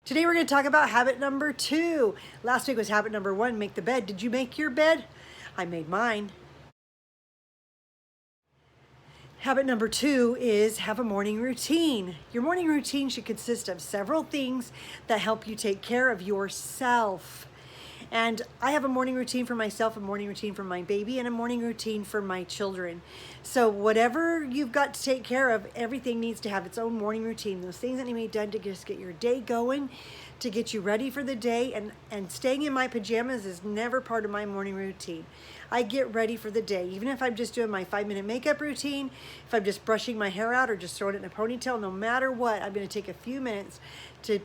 Today we're going to talk about habit number 2. Last week was habit number 1, make the bed. Did you make your bed? I made mine. Habit number 2 is have a morning routine. Your morning routine should consist of several things that help you take care of yourself. And I have a morning routine for myself, a morning routine for my baby, and a morning routine for my children. So whatever you've got to take care of, everything needs to have its own morning routine. Those things that need to be done to just get your day going, to get you ready for the day. And staying in my pajamas is never part of my morning routine. I get ready for the day. Even if I'm just doing my 5-minute makeup routine, if I'm just brushing my hair out or just throwing it in a ponytail, no matter what, I'm going to take a few minutes to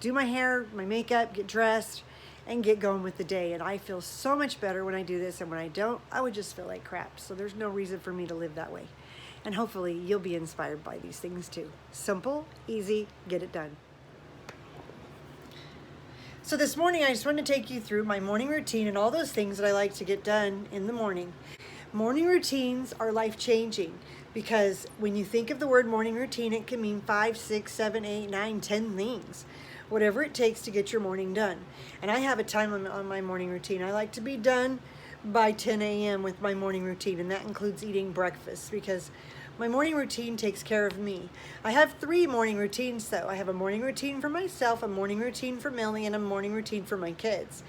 do my hair, my makeup, get dressed, and get going with the day. And I feel so much better when I do this, and when I don't, I would just feel like crap. So there's no reason for me to live that way. And hopefully you'll be inspired by these things too. Simple, easy, get it done. So this morning I just wanted to take you through my morning routine and all those things that I like to get done in the morning. Morning routines are life-changing because when you think of the word morning routine, it can mean 5, 6, 7, 8, 9, 10 things. Whatever it takes to get your morning done. And I have a time limit on my morning routine. I like to be done by 10 a.m. with my morning routine, and that includes eating breakfast because my morning routine takes care of me. I have 3 morning routines though. I have a morning routine for myself, a morning routine for Millie, and a morning routine for my kids.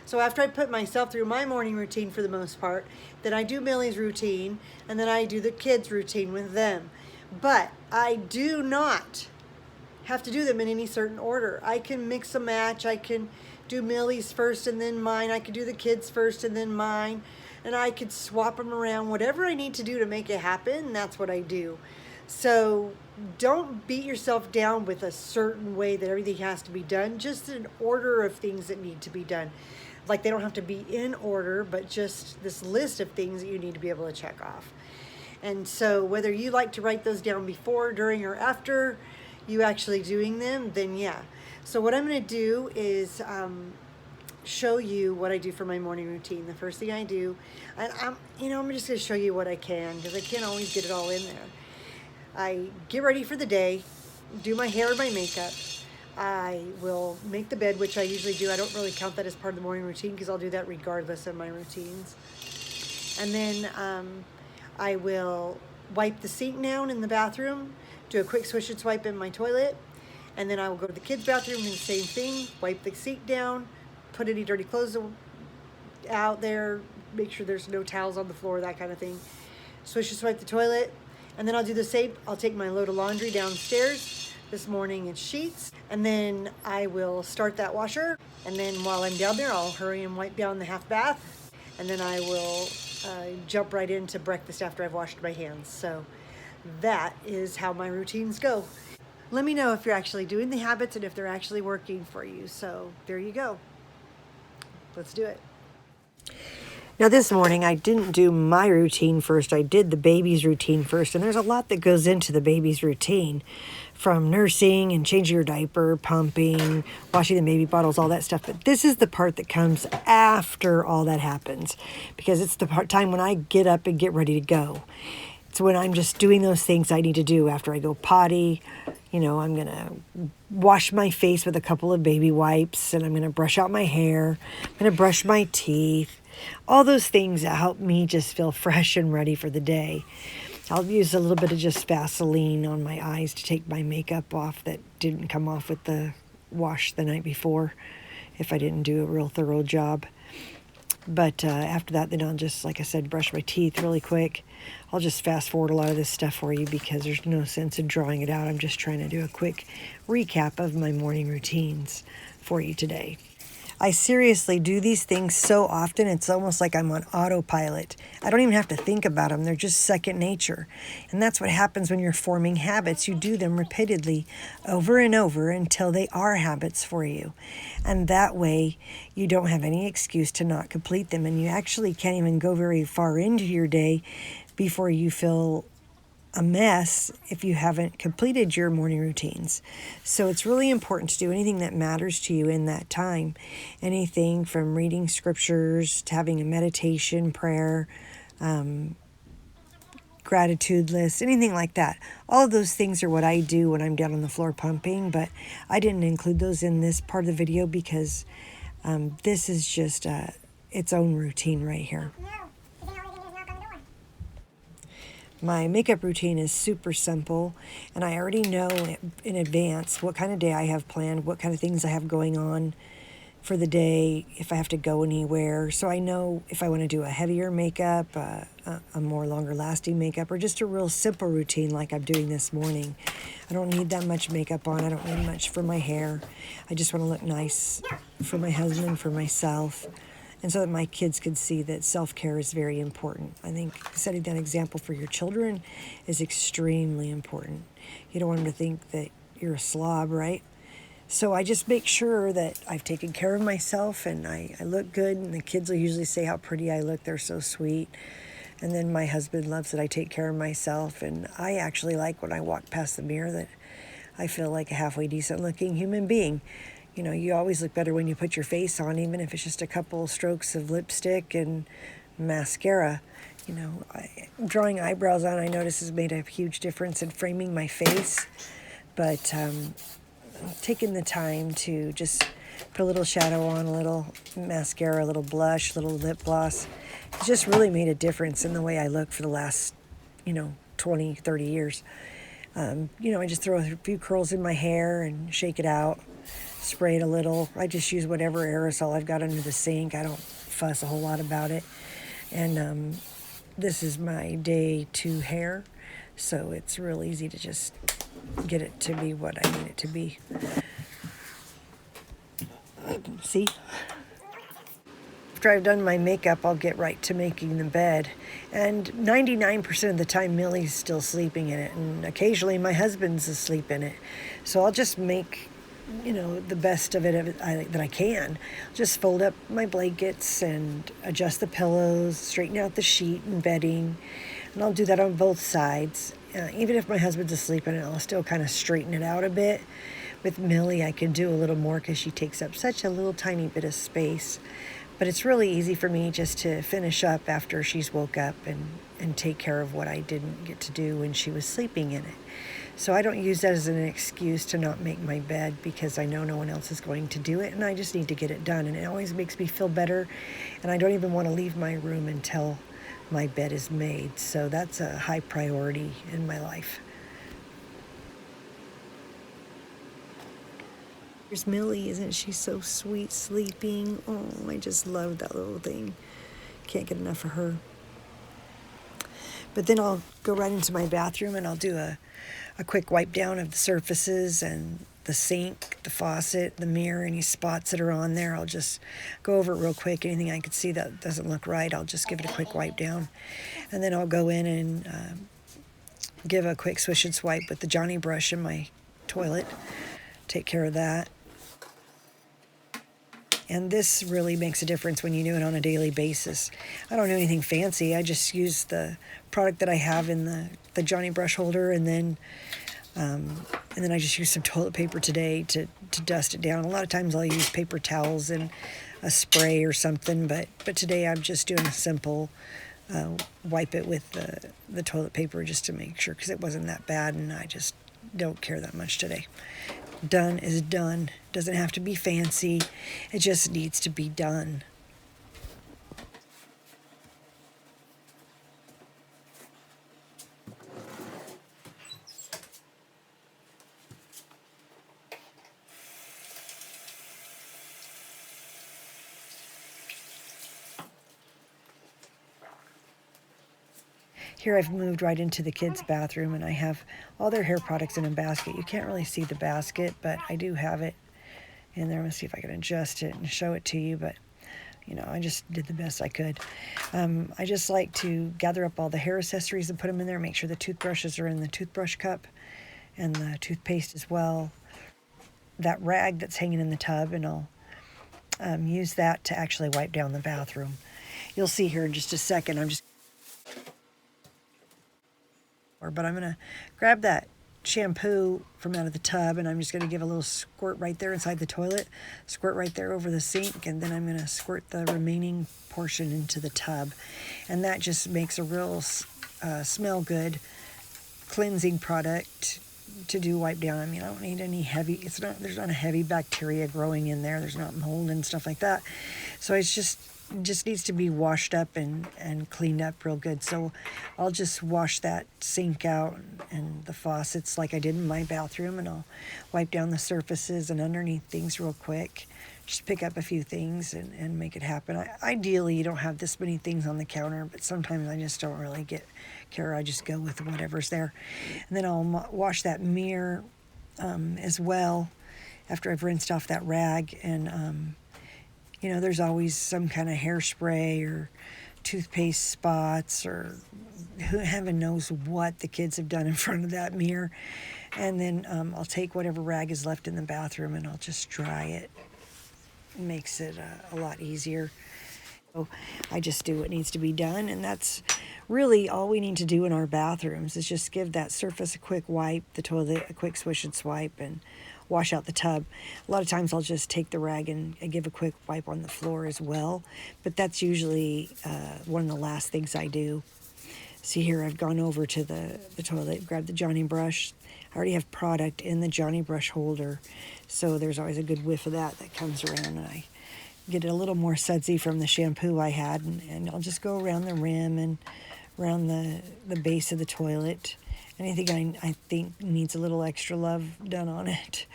So after I put myself through my morning routine for the most part, then I do Millie's routine, and then I do the kids' routine with them. But I do not have to do them in any certain order. I can mix and match. I can do Millie's first and then mine. I could do the kids first and then mine. And I could swap them around. Whatever I need to do to make it happen, that's what I do. So don't beat yourself down with a certain way that everything has to be done. Just an order of things that need to be done. Like they don't have to be in order, but just this list of things that you need to be able to check off. And so whether you like to write those down before, during, or after you actually doing them, then yeah. So what I'm going to do is show you what I do for my morning routine. The first thing I do, and I'm just going to show you what I can because I can't always get it all in there. I get ready for the day, do my hair and my makeup. I will make the bed, which I usually do. I don't really count that as part of the morning routine because I'll do that regardless of my routines. And then I will wipe the sink down in the bathroom, do a quick swish and swipe in my toilet, and then I will go to the kids' bathroom and do the same thing, wipe the sink down, put any dirty clothes out there, make sure there's no towels on the floor, that kind of thing. Swish and swipe the toilet, and then I'll do the same. I'll take my load of laundry downstairs. This morning it's sheets, and then I will start that washer, and then while I'm down there I'll hurry and wipe down the half bath, and then I will jump right into breakfast after I've washed my hands. So that is how my routines go. Let me know if you're actually doing the habits and if they're actually working for you. So there you go. Let's do it. Now this morning I didn't do my routine first. I did the baby's routine first, and there's a lot that goes into the baby's routine, from nursing and changing your diaper, pumping, washing the baby bottles, all that stuff. But this is the part that comes after all that happens, because it's the time when I get up and get ready to go. It's when I'm just doing those things I need to do after I go potty. I'm going to wash my face with a couple of baby wipes, and I'm going to brush out my hair. I'm going to brush my teeth. All those things that help me just feel fresh and ready for the day. I'll use a little bit of just Vaseline on my eyes to take my makeup off that didn't come off with the wash the night before, if I didn't do a real thorough job. But after that, then I'll just, like I said, brush my teeth really quick. I'll just fast forward a lot of this stuff for you because there's no sense in drawing it out. I'm just trying to do a quick recap of my morning routines for you today. I seriously do these things so often, it's almost like I'm on autopilot. I don't even have to think about them. They're just second nature. And that's what happens when you're forming habits. You do them repeatedly over and over until they are habits for you. And that way, you don't have any excuse to not complete them. And you actually can't even go very far into your day before you feel a mess if you haven't completed your morning routines. So it's really important to do anything that matters to you in that time. Anything from reading scriptures to having a meditation, prayer, gratitude list, anything like that. All of those things are what I do when I'm down on the floor pumping, but I didn't include those in this part of the video because this is just its own routine right here. My makeup routine is super simple, and I already know in advance what kind of day I have planned, what kind of things I have going on for the day, if I have to go anywhere. So I know if I want to do a heavier makeup, a more longer lasting makeup, or just a real simple routine like I'm doing this morning. I don't need that much makeup on. I don't need much for my hair. I just want to look nice for my husband, for myself, and so that my kids could see that self-care is very important. I think setting that example for your children is extremely important. You don't want them to think that you're a slob, right? So I just make sure that I've taken care of myself and I look good, and the kids will usually say how pretty I look. They're so sweet. And then my husband loves that I take care of myself, and I actually like when I walk past the mirror that I feel like a halfway decent looking human being. You know, you always look better when you put your face on, even if it's just a couple strokes of lipstick and mascara. You know, drawing eyebrows on, I notice, has made a huge difference in framing my face. But taking the time to just put a little shadow on, a little mascara, a little blush, a little lip gloss, it's just really made a difference in the way I look for the last, 20, 30 years. I just throw a few curls in my hair and shake it out, spray it a little. I just use whatever aerosol I've got under the sink. I don't fuss a whole lot about it. And this is my day 2 hair, so it's real easy to just get it to be what I need it to be. See? After I've done my makeup, I'll get right to making the bed. And 99% of the time, Millie's still sleeping in it. And occasionally, my husband's asleep in it. So I'll just make, the best of it that I can. Just fold up my blankets and adjust the pillows, straighten out the sheet and bedding. And I'll do that on both sides. Even if my husband's asleep in it, I'll still kind of straighten it out a bit. With Millie, I can do a little more because she takes up such a little tiny bit of space. But it's really easy for me just to finish up after she's woke up and take care of what I didn't get to do when she was sleeping in it. So I don't use that as an excuse to not make my bed, because I know no one else is going to do it, and I just need to get it done. And it always makes me feel better, and I don't even want to leave my room until my bed is made. So that's a high priority in my life. There's Millie, isn't she so sweet sleeping? Oh, I just love that little thing. Can't get enough of her. But then I'll go right into my bathroom and I'll do a quick wipe down of the surfaces and the sink, the faucet, the mirror, any spots that are on there. I'll just go over it real quick. Anything I could see that doesn't look right, I'll just give it a quick wipe down. And then I'll go in and give a quick swish and swipe with the Johnny brush in my toilet. Take care of that. And this really makes a difference when you do it on a daily basis. I don't do anything fancy. I just use the product that I have in the Johnny brush holder, and then I just use some toilet paper today to dust it down. A lot of times I'll use paper towels and a spray or something, but today I'm just doing a simple wipe it with the toilet paper just to make sure, because it wasn't that bad, and I just don't care that much today. Done is done. Doesn't have to be fancy. It just needs to be done. Here I've moved right into the kids' bathroom, and I have all their hair products in a basket. You can't really see the basket, but I do have it in there. Let's see if I can adjust it and show it to you, but I just did the best I could. I just like to gather up all the hair accessories and put them in there, make sure the toothbrushes are in the toothbrush cup and the toothpaste as well. That rag that's hanging in the tub, and I'll use that to actually wipe down the bathroom. You'll see here in just a second, but I'm going to grab that shampoo from out of the tub, and I'm just going to give a little squirt right there inside the toilet, squirt right there over the sink, and then I'm going to squirt the remaining portion into the tub. And that just makes a real smell good cleansing product to do wipe down. I mean, I don't need any heavy, there's not a heavy bacteria growing in there. There's not mold and stuff like that. So it just needs to be washed up and cleaned up real good. So I'll just wash that sink out and the faucets like I did in my bathroom, and I'll wipe down the surfaces and underneath things real quick. Just pick up a few things and make it happen. Ideally, you don't have this many things on the counter, but sometimes I just don't really care. I just go with whatever's there. And then I'll wash that mirror as well after I've rinsed off that rag. And, there's always some kind of hairspray or toothpaste spots or heaven knows what the kids have done in front of that mirror. And then I'll take whatever rag is left in the bathroom and I'll just dry it. Makes it a lot easier. So I just do what needs to be done, and that's really all we need to do in our bathrooms is just give that surface a quick wipe, the toilet a quick swish and swipe, and wash out the tub. A lot of times I'll just take the rag and give a quick wipe on the floor as well, but that's usually one of the last things I do. See here, I've gone over to the toilet, grabbed the Johnny brush. I already have product in the Johnny brush holder, so there's always a good whiff of that comes around, and I get a little more sudsy from the shampoo I had, and I'll just go around the rim and around the base of the toilet. Anything I think needs a little extra love done on it,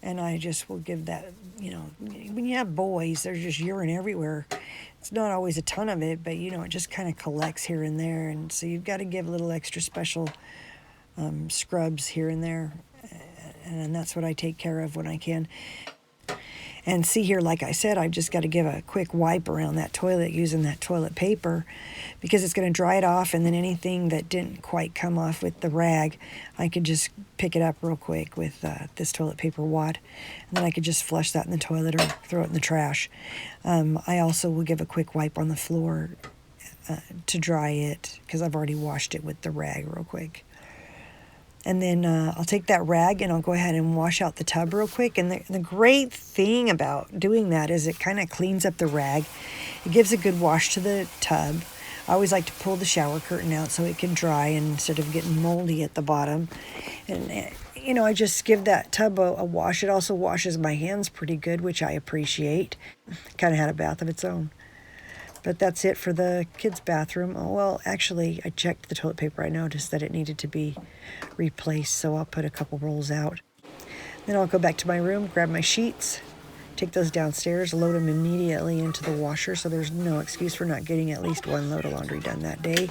and I just will give that, when you have boys, there's just urine everywhere. It's not always a ton of it, but it just kind of collects here and there, and so you've got to give a little extra special scrubs here and there, and that's what I take care of when I can. And see here, like I said, I've just got to give a quick wipe around that toilet using that toilet paper because it's going to dry it off, and then anything that didn't quite come off with the rag, I could just pick it up real quick with this toilet paper wad, and then I could just flush that in the toilet or throw it in the trash. I also will give a quick wipe on the floor to dry it because I've already washed it with the rag real quick. And then I'll take that rag and I'll go ahead and wash out the tub real quick. And the great thing about doing that is it kind of cleans up the rag. It gives a good wash to the tub. I always like to pull the shower curtain out so it can dry instead of getting moldy at the bottom. And, I just give that tub a wash. It also washes my hands pretty good, which I appreciate. Kind of had a bath of its own. But that's it for the kids' bathroom. Oh, well, actually, I checked the toilet paper. I noticed that it needed to be replaced, so I'll put a couple rolls out. Then I'll go back to my room, grab my sheets, take those downstairs, load them immediately into the washer, so there's no excuse for not getting at least one load of laundry done that day.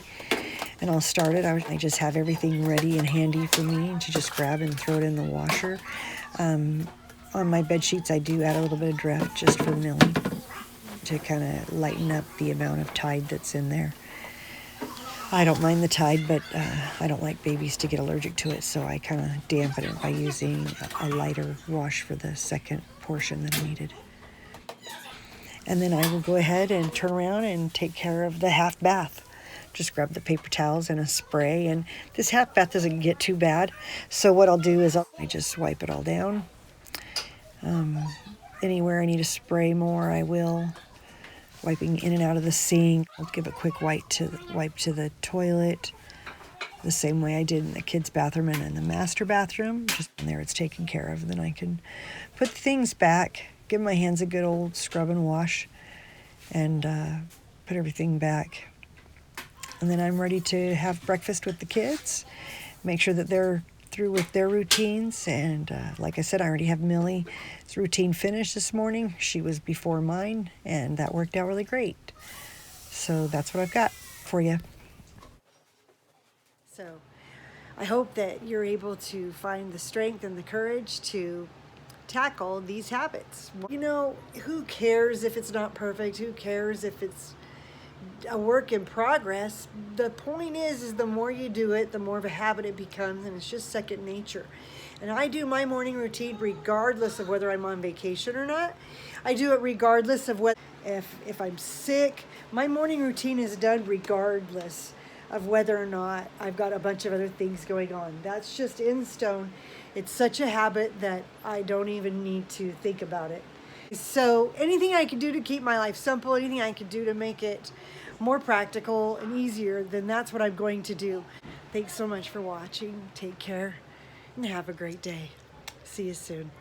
And I'll start it. I just have everything ready and handy for me to just grab and throw it in the washer. On my bed sheets, I do add a little bit of Dreft just for Millie, to kind of lighten up the amount of Tide that's in there. I don't mind the Tide, but I don't like babies to get allergic to it, so I kind of dampen it by using a lighter wash for the second portion that I needed. And then I will go ahead and turn around and take care of the half bath. Just grab the paper towels and a spray, and this half bath doesn't get too bad, so what I'll do is I just wipe it all down. Anywhere I need to spray more, I will. Wiping in and out of the sink. I'll give a quick wipe to the toilet, the same way I did in the kids' bathroom and in the master bathroom. Just in there, it's taken care of. Then I can put things back, give my hands a good old scrub and wash, and put everything back. And then I'm ready to have breakfast with the kids, make sure that they're through with their routines. And like I said, I already have Millie's routine finished this morning. She was before mine, and that worked out really great. So that's what I've got for you. So I hope that you're able to find the strength and the courage to tackle these habits. Who cares if it's not perfect? Who cares if it's a work in progress? The point is the more you do it, the more of a habit it becomes, and it's just second nature. And I do my morning routine regardless of whether I'm on vacation or not. I do it regardless of what, if I'm sick. My morning routine is done regardless of whether or not I've got a bunch of other things going on. That's just in stone. It's such a habit that I don't even need to think about it. So anything I can do to keep my life simple, anything I can do to make it more practical and easier, then that's what I'm going to do. Thanks so much for watching. Take care and have a great day. See you soon.